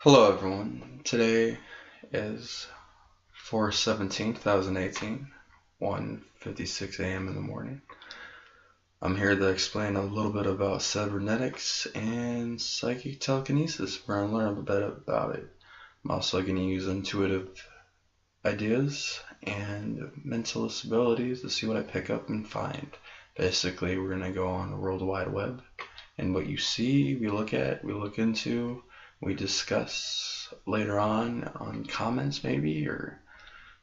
Hello everyone. Today is 4/17/2018, 1:56 a.m. in the morning. I'm here to explain a little bit about cybernetics and psychic telekinesis. We're going to learn a bit about it. I'm also going to use intuitive ideas and mentalist abilities to see what I pick up and find. Basically, we're going to go on the World Wide Web, and what you see, we look at, we look into, we discuss later on comments maybe, or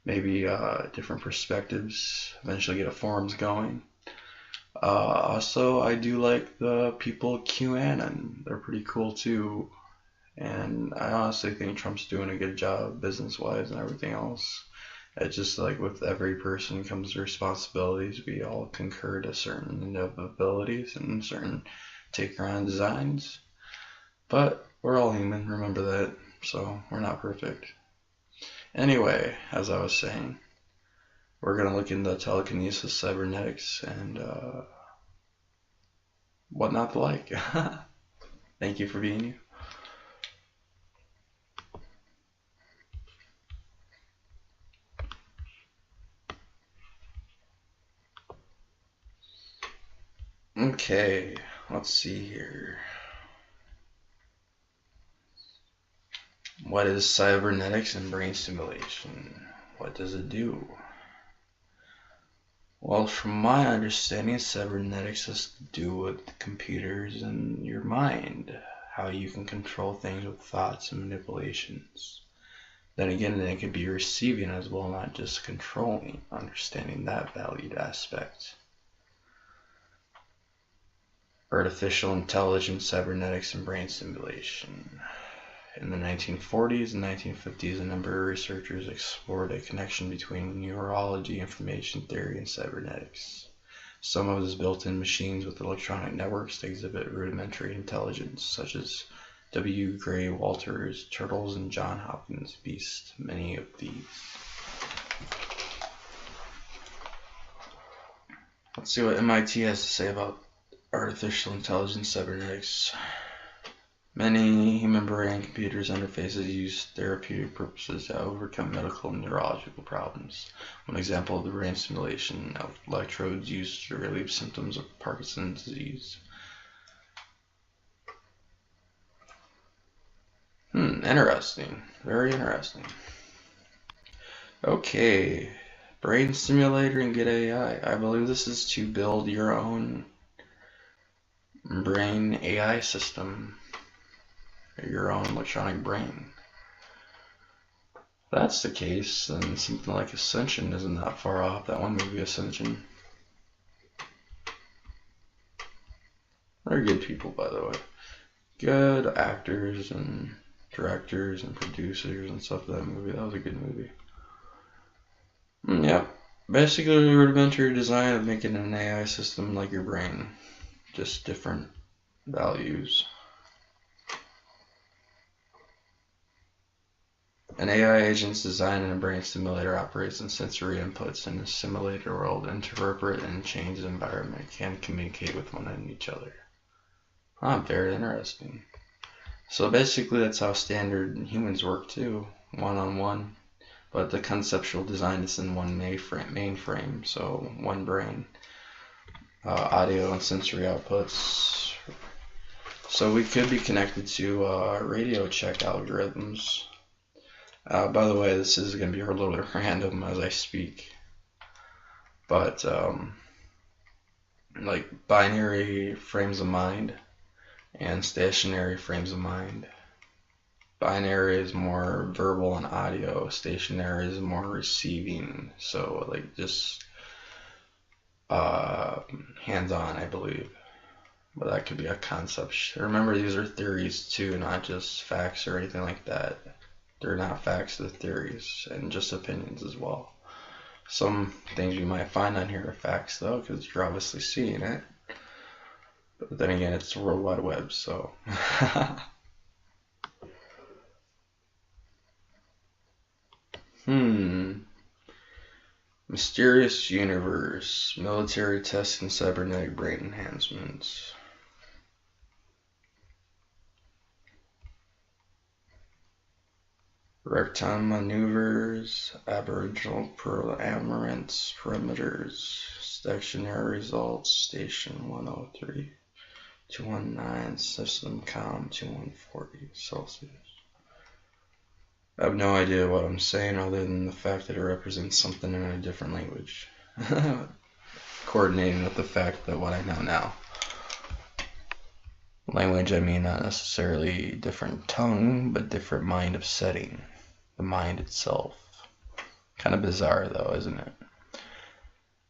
maybe different perspectives, eventually get a forums going. Also, I do like the people QAnon. They're pretty cool too. And I honestly think Trump's doing a good job business-wise and everything else. It's just like with every person comes responsibilities. We all concur to certain abilities and certain take around designs. But we're all human, remember that. So we're not perfect. Anyway, as I was saying, we're going to look into telekinesis, cybernetics, and what not to like. Thank you for being you. Okay, let's see here. What is cybernetics and brain stimulation? What does it do? Well, from my understanding, cybernetics has to do with computers and your mind, how you can control things with thoughts and manipulations. Then again, they could be receiving as well, not just controlling, understanding that valued aspect. Artificial intelligence, cybernetics, and brain stimulation. In the 1940s and 1950s, a number of researchers explored a connection between neurology, information theory, and cybernetics. Some of those built-in machines with electronic networks that exhibit rudimentary intelligence, such as W. Gray Walter's turtles and John Hopkins' beast. Many of these. Let's see what MIT has to say about artificial intelligence cybernetics. Many human brain computers interfaces use therapeutic purposes to overcome medical and neurological problems. One example of the brain stimulation electrodes used to relieve symptoms of Parkinson's disease. Interesting. Very interesting. Okay, brain stimulator and get AI. I believe this is to build your own brain AI system, your own electronic brain. If that's the case, then something like Ascension isn't that far off. That one movie, Ascension. They're good people, by the way. Good actors and directors and producers and stuff for that movie. That was a good movie. Yeah, basically the rudimentary design of making an AI system like your brain. Just different values. An AI agent's design in a brain stimulator operates on sensory inputs in the simulator world, interpret and change the environment, can communicate with one and each other. Very interesting. So basically that's how standard humans work too, one-on-one. But the conceptual design is in one mainframe, so one brain. Audio and sensory outputs. So we could be connected to radio check algorithms. By the way, this is going to be a little bit random as I speak. But like binary frames of mind and stationary frames of mind. Binary is more verbal and audio. Stationary is more receiving. So like just hands-on, I believe. But that could be a concept. Remember, these are theories too, not just facts or anything like that. They're not facts, they're theories and just opinions as well. Some things you might find on here are facts though, because you're obviously seeing it. But then again, it's the World Wide Web, so. Mysterious universe, military tests and cybernetic brain enhancements. Recton maneuvers, aboriginal amaranths, perimeters, stationary results, station 103, 219, system com 2140 Celsius. I have no idea what I'm saying other than the fact that it represents something in a different language. Coordinating with the fact that what I know now. Language, I mean not necessarily different tongue, but different mind of setting. The mind itself. Kind of bizarre though, isn't it?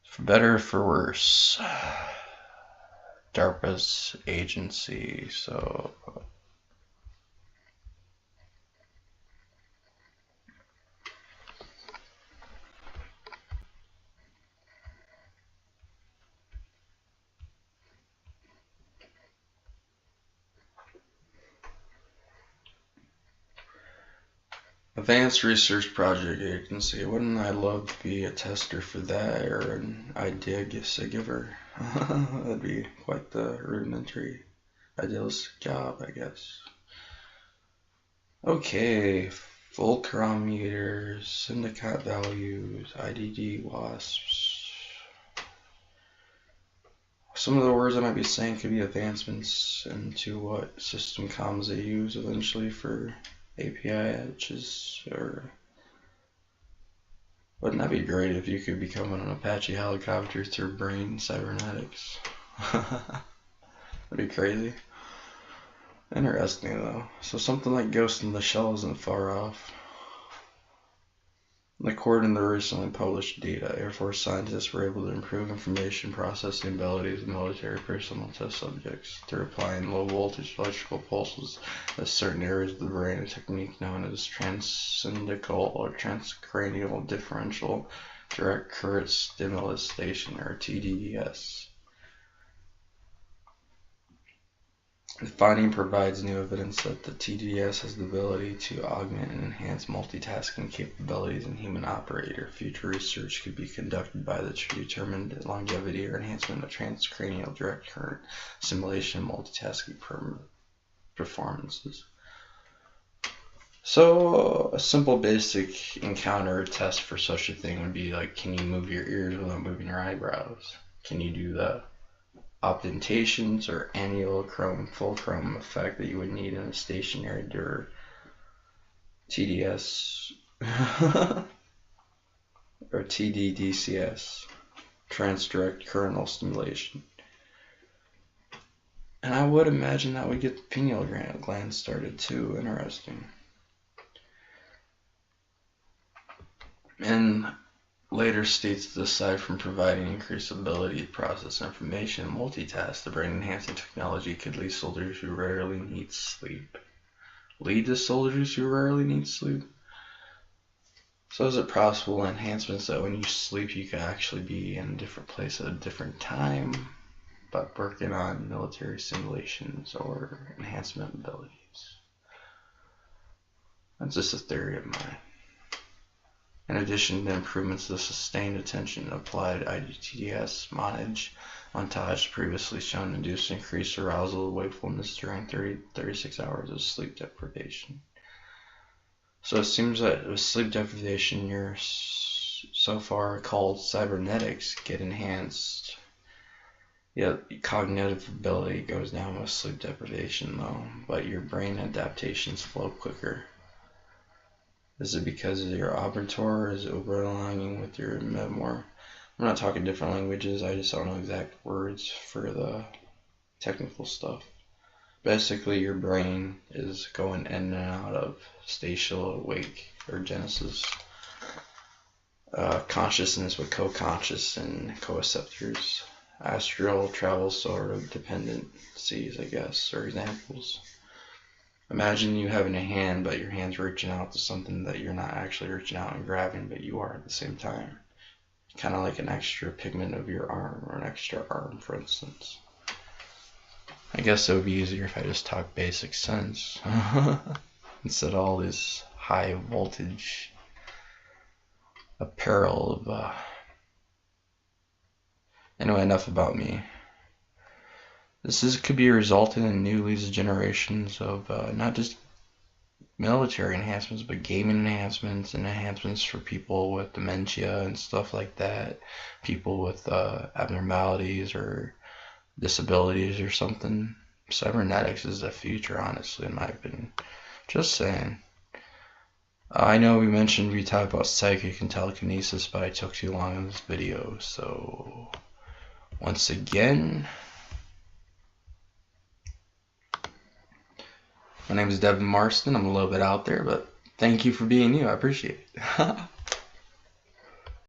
For better or for worse. DARPA's agency, so... Advanced Research Project Agency. Wouldn't I love to be a tester for that, or an idea giver? That'd be quite the rudimentary, idealistic job, I guess. Okay, fulcrum meters, syndicate values, IDD wasps. Some of the words I might be saying could be advancements into what system comms they use eventually for API edges, or wouldn't that be great if you could become an Apache helicopter through brain cybernetics? That'd be crazy. Interesting though. So something like Ghost in the Shell isn't far off. According to the recently published data, Air Force scientists were able to improve information processing abilities of military personnel test subjects through applying low voltage electrical pulses to certain areas of the brain, a technique known as transsyndical or transcranial differential direct current stimulation, or TDDS. The finding provides new evidence that the TDS has the ability to augment and enhance multitasking capabilities in human operator. Future research could be conducted by the determined longevity or enhancement of transcranial direct current stimulation and multitasking performances. So a simple basic encounter test for such a thing would be like, can you move your ears without moving your eyebrows? Can you do the obtentations or annulochrome fulcrum effect that you would need in a stationary TDS or TDDCS, transdirect coronal stimulation. And I would imagine that would get the pineal gland started too. Interesting. And later states that aside from providing increased ability to process information and multitask, the brain-enhancing technology could lead soldiers who rarely need sleep. Lead to soldiers who rarely need sleep? So is it possible enhancements that when you sleep you could actually be in a different place at a different time, but working on military simulations or enhancement abilities? That's just a theory of mine. In addition to improvements to sustained attention and applied IDTDS montage previously shown induced increased arousal and wakefulness during 36 hours of sleep deprivation. So it seems that with sleep deprivation, your so far called cybernetics get enhanced. Yet cognitive ability goes down with sleep deprivation though, but your brain adaptations flow quicker. Is it because of your oberator, or is it overlapping with your memoir? I'm not talking different languages, I just don't know exact words for the technical stuff. Basically, your brain is going in and out of spatial awake, or genesis, consciousness with co-conscious and co-receptors. Astral travel sort of dependencies, I guess, or examples. Imagine you having a hand, but your hand's reaching out to something that you're not actually reaching out and grabbing, but you are at the same time. Kind of like an extra pigment of your arm, or an extra arm, for instance. I guess it would be easier if I just talk basic sense instead of all this high voltage apparel of Anyway, enough about me. This could be resulting in new leads generations of not just military enhancements, but gaming enhancements and enhancements for people with dementia and stuff like that, people with abnormalities or disabilities or something. Cybernetics is the future, honestly, in my opinion. Just saying. I know we talked about psychic and telekinesis, but I took too long in this video, so once again, my name is Devin Marston. I'm a little bit out there, but thank you for being you. I appreciate it.